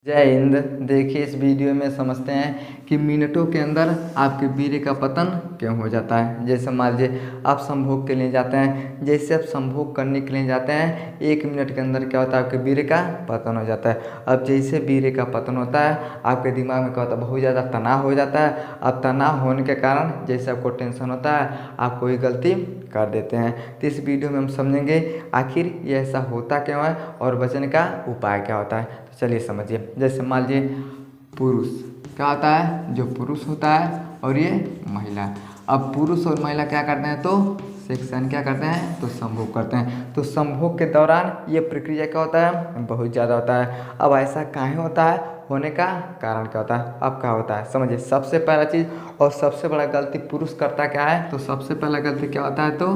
जय हिंद। देखिए इस वीडियो में समझते हैं कि मिनटों के अंदर आपके वीर्य का पतन क्यों हो जाता है। जैसे मान लीजिए आप संभोग के लिए जाते हैं, जैसे आप संभोग करने के लिए जाते हैं 1 मिनट के अंदर क्या होता है, आपके वीर्य का पतन हो जाता है। अब जैसे वीर्य का पतन होता है आपके दिमाग में क्या होता है, बहुत ज़्यादा तनाव हो जाता है। अब तनाव होने के कारण जैसे आपको टेंशन होता है आप कोई गलती कर देते हैं। तो इस वीडियो में हम समझेंगे आखिर ये ऐसा होता क्यों है और बचने का उपाय क्या होता है। तो चलिए समझिए। जैसे मान लीजिए पुरुष क्या होता है, जो पुरुष होता है और ये महिला। अब पुरुष और महिला क्या करते हैं, तो सेक्शन क्या करते हैं, तो संभोग करते हैं। तो संभोग के दौरान ये प्रक्रिया क्या होता है, बहुत ज़्यादा होता है। अब ऐसा काहे होता है, होने का कारण क्या होता है, अब क्या होता है समझिए। सबसे पहला चीज़ और सबसे बड़ा गलती पुरुष करता क्या है, तो सबसे पहला गलती क्या होता है, तो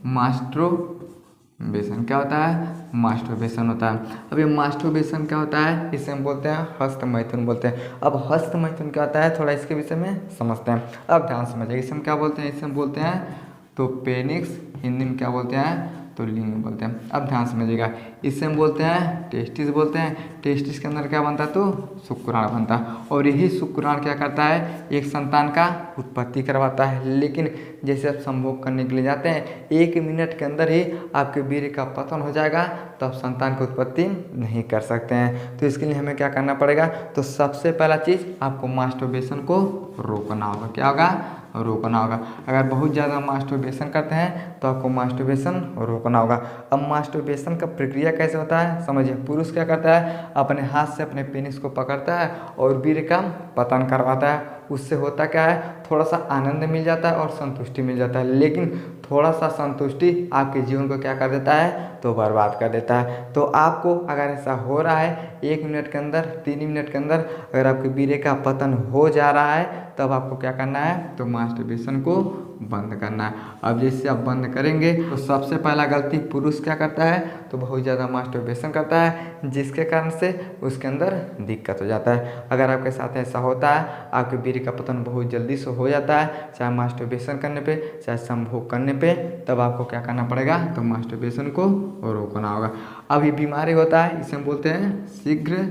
मास्टरबेशन। क्या होता है, मास्टरबेशन होता है। अब ये मास्टरबेशन क्या होता है, इसे हम बोलते हैं हस्त मैथुन बोलते हैं। अब हस्त मैथुन क्या होता है, थोड़ा इसके विषय में समझते हैं। अब ध्यान समझिए, इसे हम क्या बोलते हैं, इसे हम बोलते हैं तो पेनिक्स, हिंदी में क्या बोलते हैं, तो लिंग बोलते हैं। अब ध्यान समझिएगा, इसे हम बोलते हैं टेस्टिस बोलते हैं। टेस्टिस के अंदर क्या बनता है, तो शुक्राणु बनता है। और यही शुक्राणु क्या करता है, एक संतान का उत्पत्ति करवाता है। लेकिन जैसे आप संभोग करने के लिए जाते हैं 1 मिनट के अंदर ही आपके वीर्य का पतन हो जाएगा, तो आप संतान की उत्पत्ति नहीं कर सकते हैं। तो इसके लिए हमें क्या करना पड़ेगा, तो सबसे पहला चीज़ आपको मास्टरबेशन को रोकना होगा। क्या होगा, रोकना होगा। अगर बहुत ज़्यादा मास्टरबेशन करते हैं तो आपको मास्टरबेशन रोकना होगा। अब मास्टरबेशन का प्रक्रिया कैसे होता है समझिए। पुरुष क्या करता है, अपने हाथ से अपने पेनिस को पकड़ता है और वीर्य का पतन करवाता है। उससे होता क्या है, थोड़ा सा आनंद मिल जाता है और संतुष्टि मिल जाता है। लेकिन थोड़ा सा संतुष्टि आपके जीवन को क्या कर देता है, तो बर्बाद कर देता है। तो आपको अगर ऐसा हो रहा है 1 मिनट के अंदर, 3 मिनट के अंदर अगर आपके वीर्य का पतन हो जा रहा है, तब आपको क्या करना है, तो मास्टरबेशन को बंद करना है। अब जैसे आप बंद करेंगे तो सबसे पहला गलती पुरुष क्या करता है, तो बहुत ज़्यादा मास्टरबेशन करता है, जिसके कारण से उसके अंदर दिक्कत हो जाता है। अगर आपके साथ ऐसा होता है, आपके वीर्य का पतन बहुत जल्दी से हो जाता है, चाहे मास्टरबेशन करने पे चाहे संभोग करने पे, तब आपको क्या करना पड़ेगा, तो मास्टरबेशन को रोकना होगा। अब ये बीमारी होता है, इसे हम बोलते हैं शीघ्र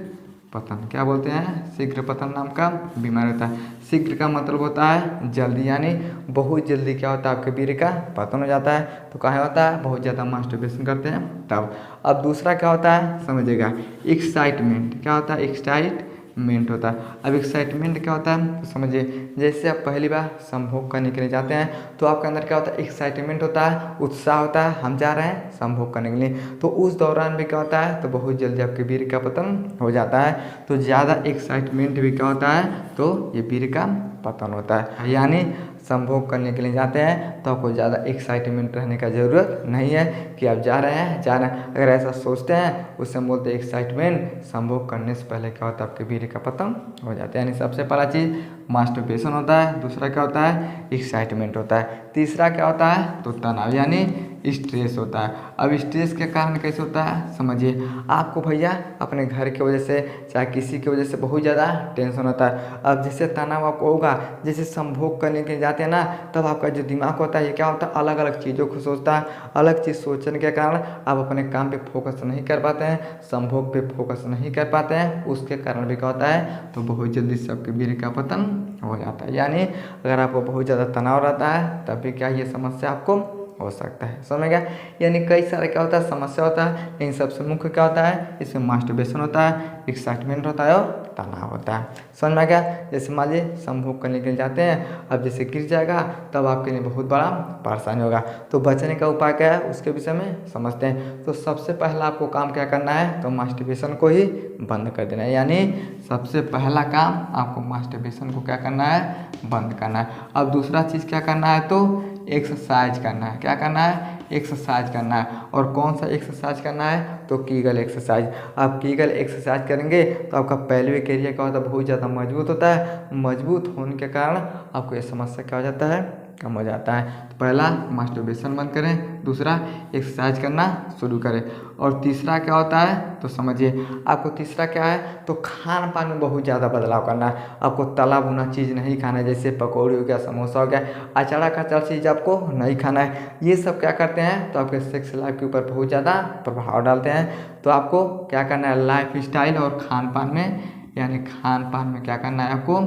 पतन। क्या बोलते हैं, शीघ्र पतन नाम का बीमारी होता है। शीघ्र का मतलब होता है जल्दी, यानी बहुत जल्दी क्या होता है, आपके वीर्य का पतन हो जाता है। तो कहाँ होता है, बहुत ज़्यादा मास्टरबेशन करते हैं तब। अब दूसरा क्या होता है समझिएगा, एक्साइटमेंट। क्या होता है, एक्साइटमेंट होता है। अब एक्साइटमेंट क्या होता है, तो समझिए जैसे आप पहली बार संभोग करने के लिए जाते हैं तो आपके अंदर क्या होता है, एक्साइटमेंट होता है, उत्साह होता है, हम जा रहे हैं संभोग करने के लिए। तो उस दौरान भी क्या होता है, तो बहुत जल्दी आपके वीर्य का पतन हो जाता है। तो ज़्यादा एक्साइटमेंट भी क्या होता है, तो ये वीर्य का पतन होता है। यानी संभोग करने के लिए जाते हैं तो आपको ज़्यादा एक्साइटमेंट रहने का ज़रूरत नहीं है कि आप जा रहे हैं। अगर ऐसा सोचते हैं उससे हम बोलते हैं एक्साइटमेंट। संभोग करने से पहले क्या होता है, आपके वीर्य का पतन हो जाता है। यानी सबसे पहला चीज़ मास्टरबेशन होता है, दूसरा क्या होता है, एक्साइटमेंट होता है, तीसरा क्या होता है, तो तनाव यानी स्ट्रेस होता है। अब स्ट्रेस के कारण कैसे होता है समझिए। आपको भैया अपने घर की वजह से चाहे किसी की वजह से बहुत ज़्यादा टेंशन होता है। अब जैसे तनाव आपको होगा, जैसे संभोग करने के लिए जाते हैं ना, तब आपका जो दिमाग होता है ये क्या होता है, अलग अलग चीज़ों को सोचता है। अलग चीज़ सोचने के कारण आप अपने काम पे फोकस नहीं कर पाते हैं, संभोग पे फोकस नहीं कर पाते हैं। उसके कारण भी क्या होता है, तो बहुत जल्दी से आपके वीर्य का पतन हो जाता है। यानी अगर आपको बहुत ज़्यादा तनाव रहता है तब भी क्या ये समस्या आपको हो सकता है। समझ गया। यानी कई सारे क्या होता है, समस्या होता है, लेकिन सबसे मुख्य क्या होता है, इसमें मास्टरबेशन होता है, एक्साइटमेंट होता है और तनाव होता है। समझ में आ गया। जैसे मान लीजिए संभोग करने के लिए जाते हैं, अब जैसे गिर जाएगा तब आपके लिए बहुत बड़ा परेशानी होगा। तो बचने का उपाय क्या है उसके विषय में समझते हैं। तो सबसे पहला आपको काम क्या करना है, तो मास्टरबेशन को ही बंद कर देना है। यानी सबसे पहला काम आपको मास्टरबेशन को क्या करना है, बंद करना है। अब दूसरा चीज़ क्या करना है, तो एक्सरसाइज करना है। क्या करना है, एक्सरसाइज करना है। और कौन सा एक्सरसाइज करना है, तो कीगल एक्सरसाइज। आप कीगल एक्सरसाइज करेंगे तो आपका पेल्विक एरिया क्या होता है, बहुत ज़्यादा मजबूत होता है। मजबूत होने के कारण आपको ये समस्या क्या हो जाता है, कम हो जाता है। तो पहला मास्टरबेशन बंद करें, दूसरा एक्सरसाइज करना शुरू करें, और तीसरा क्या होता है, तो समझिए आपको तीसरा क्या है, तो खान पान में बहुत ज़्यादा बदलाव करना है। आपको तला भुना चीज़ नहीं खाना है, जैसे पकौड़ी हो गया, समोसा हो गया, अचारा कचार चीज़ आपको नहीं खाना है। ये सब क्या करते हैं, तो आपके सेक्स लाइफ के ऊपर बहुत ज़्यादा प्रभाव डालते हैं। तो आपको क्या करना है, लाइफ स्टाइल और खान पान में यानी खान पान में क्या करना है आपको,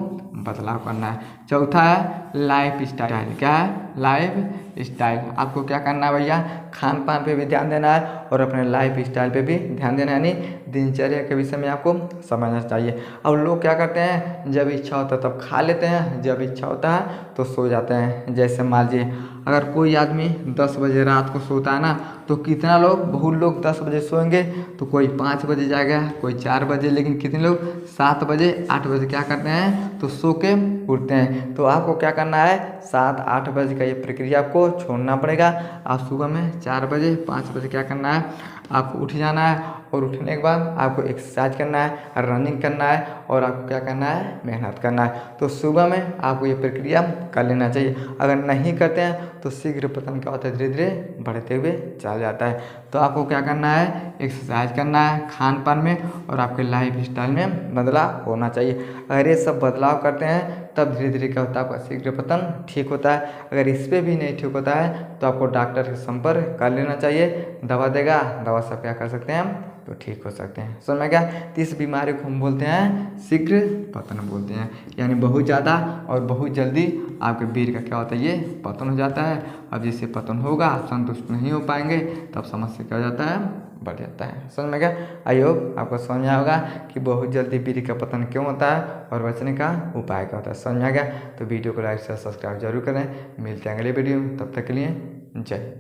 बदलाव करना है। चौथा है लाइफ स्टाइल। क्या है, लाइफ स्टाइल। आपको क्या करना है भैया, खान पान पे भी ध्यान देना है और अपने लाइफ स्टाइल पे भी ध्यान देना है, यानी दिनचर्या के विषय में आपको समझना चाहिए। अब लोग क्या करते हैं, जब इच्छा होता है तब खा लेते हैं, जब इच्छा होता है तो सो जाते हैं। जैसे मान लीजिए अगर कोई आदमी 10 बजे रात को सोता है ना, तो कितना लोग, बहुत लोग 10 बजे सोएंगे, तो कोई 5 बजे जाएगा, कोई 4 बजे, लेकिन कितने लोग 7 बजे 8 बजे क्या करते हैं, तो सो के उठते हैं। तो आपको क्या करना है, 7-8 बजे का ये प्रक्रिया आपको छोड़ना पड़ेगा। आप सुबह में 4 बजे 5 बजे क्या करना है, आपको उठ जाना है और उठने के बाद आपको एक्सरसाइज करना है, रनिंग करना है और आपको क्या करना है, मेहनत करना है। तो सुबह में आपको ये प्रक्रिया कर लेना चाहिए। अगर नहीं करते हैं तो शीघ्र पतन क्या होता है, धीरे धीरे बढ़ते हुए चला जाता है। तो आपको क्या करना है, एक्सरसाइज करना है, खान पान में और आपके लाइफ स्टाइल में बदलाव होना चाहिए। अगर ये सब बदलाव करते हैं तब धीरे धीरे क्या होता है, आपका शीघ्र पतन ठीक होता है। अगर इस पर भी नहीं ठीक होता है तो आपको डॉक्टर से संपर्क कर लेना चाहिए। दवा देगा, दवा से आप क्या कर सकते हैं, तो ठीक हो सकते हैं। समझ में गया। तो इस बीमारी को हम बोलते हैं शीघ्र पतन बोलते हैं, यानी बहुत ज़्यादा और बहुत जल्दी आपके वीर का क्या होता है, ये पतन हो जाता है। अब जिससे पतन होगा, आप संतुष्ट नहीं हो पाएंगे, तब समस्या क्या हो जाता है, बढ़ जाता है। समझ में गया। आई होप आपको समझ में आएगा कि बहुत जल्दी वीर का पतन क्यों होता है और बचने का उपाय क्या होता है। समझ में आ गया तो वीडियो को लाइक से सब्सक्राइब जरूर करें। मिलते हैं अगले वीडियो में, तब तक के लिए जय।